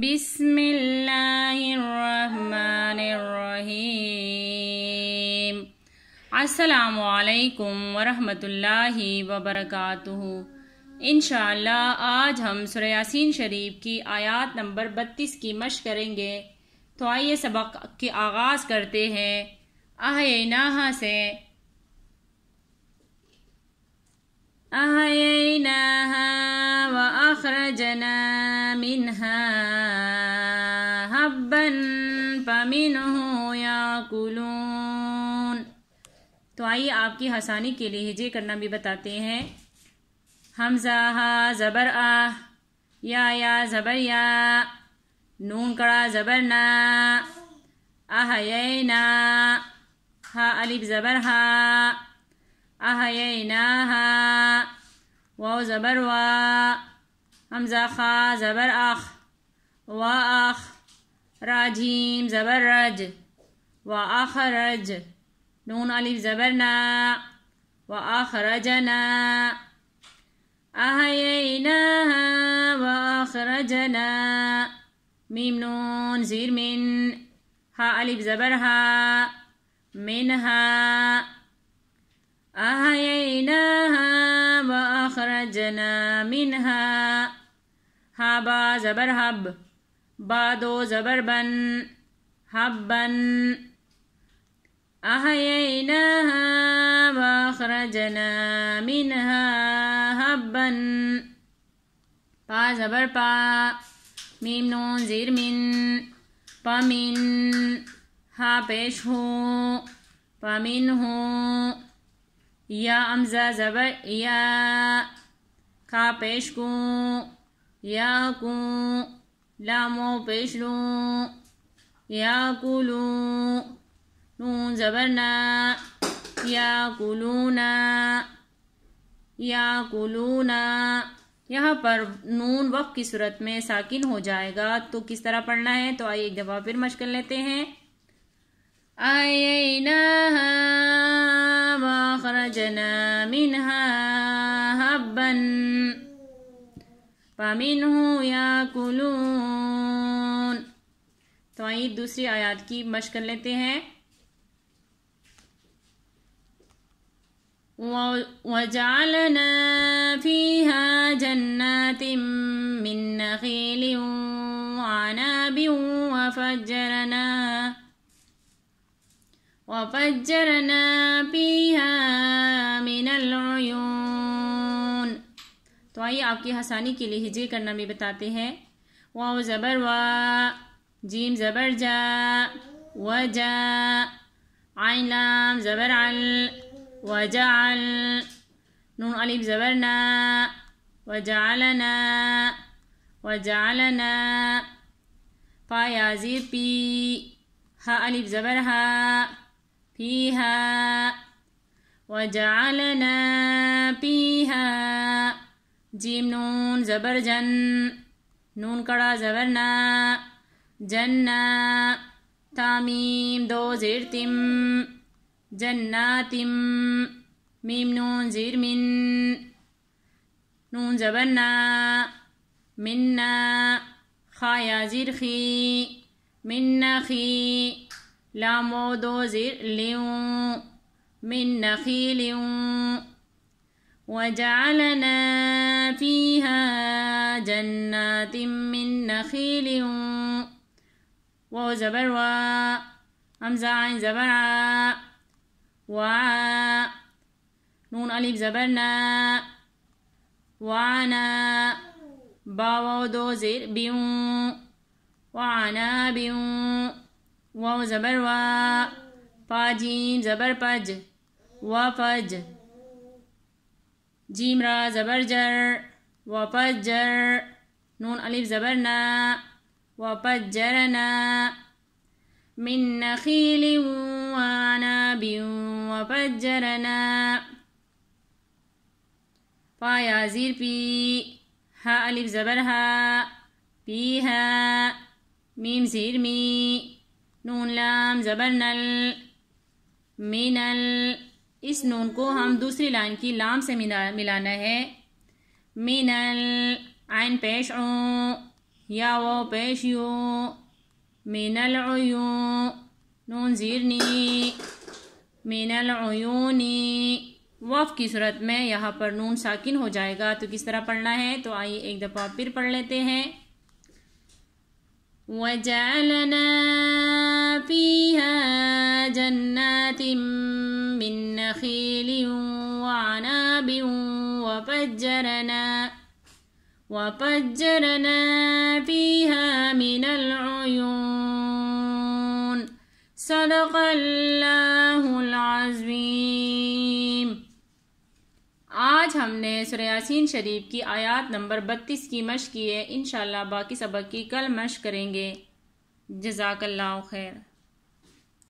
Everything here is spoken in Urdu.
بسم اللہ الرحمن الرحیم۔ السلام علیکم ورحمۃ اللہ وبرکاتہ۔ انشاءاللہ آج ہم سورہ یاسین شریف کی آیات نمبر 32 کی مشق کریں گے، تو آئیے سبق کے آغاز کرتے ہیں احییناہا سے۔ احییناہا وَأَخْرَجْنَا مِنْهَا حَبًّا فَمِنْهُ يَأْكُلُونَ۔ تو آئیے آپ کی آسانی کے لیے ہجے کرنا بھی بتاتے ہیں۔ حمزہ ہا زبر آہ، یا زبر یا، نون کڑا زبر نا، احیینا، ہا الف زبر ہا، احییناہا، واو زبر وا، حمزہ خا زبر اخ، وا اخ، را جیم زبر رج، وا اخرج، نون الف زبر نا، وا اخرجنا، احییناہا وا اخرجنا، میم نون زیر من، ہا الف زبر ہا، منہا، احییناہا وا اخرجنا منہا، ہا با زبر حب، با دو زبر بن، حبن، احییناہا وا اخرجنا منہا حبن، پا زبر پا، میم نون زیر من، پمن، ہا پیش ہو، پمن ہو، یا امزہ زبر یا، کھا پیش کو، یا کو، لامو پیش لو، یا کلو، نون زبر نا، یا کلونا، یا کلونا۔ یہاں پر نون وقف کی صورت میں ساکن ہو جائے گا، تو کس طرح پڑھنا ہے؟ تو آئیے ایک دفعہ پھر مشق کر لیتے ہیں۔ احییناہا وَأَخْرَجْنَا مِنْهَا حَبًّا فَمِنْهُ يَأْكُلُونَ۔ تو آئیے دوسری آیات کی مشق کر لیتے ہیں۔ وَجَعَلْنَا فِيهَا جَنَّاتٍ مِّن نَّخِيلٍ وَعَنَابٍ وَفَجَّرْنَا فِيهَا مِنَ الْعُيُونِ۔ تو آئیے آپ کی آسانی کے لیے ہجے کرنا بھی بتاتے ہیں۔ واو زبر وا، جیم زبر جا، وجا، عین لام زبر عل، وجعل، نون الف زبر نا، وجعلنا، وجعلنا، فا یا زیر پی، ہا الف زبر ہا، فیہا، وجعلنا فیہا، جیم نون زبر جن، نون کڑا زبر نا، جنہ، تامیم دو زیر تم، جناتم، میم نون زیر من، نون زبر نا، مننا، خا یا زیر خی، من نخی، لام و دو زیر لیوں، من نخیلیوں، وَجَعَلْنَا فِيهَا جَنَّاتٍ مِّن نَّخِيلٍ، واو زبر وا، حمزہ عین زبر عا، وعا، نون الف زبر نا، وعنا، با واو دو زیر بیوں، وعنابیوں، واو زبر وا، پا جیم زبر پج، وفج، جیم را زبر جر، وفجر، نون الف زبر نا، وفجرنا، من نخیل وعناب وفجرنا، فا یا زیر پی، ہا الف زبر ہا، پیہا، میم زیر می، نون لام زبر نل، منل، اس نون کو ہم دوسری لائن کی لام سے ملانا ہے۔ منل، عین پیش عوں، یا وہ پیش یو من العیون نون زیرنی من العیونی وقف کی صورت میں یہاں پر نون ساکن ہو جائے گا. تو کس طرح پڑھنا ہے؟ تو آئیے ایک دفعہ پھر پڑھ لیتے ہیں. وَجَعَلْنَا فِيهَا جَنَّاتٍ مِّن نَخِيلٍ وَعَنَابٍ وَفَجَّرْنَا فِيهَا مِنَ الْعُيُونِ. صدق اللہ العظیم. آج ہم نے سورہ یاسین شریف کی آیات نمبر 32 کی مشق کی ہے. انشاءاللہ باقی سبق کی کل مشق کریں گے. جزاک اللہ خیر.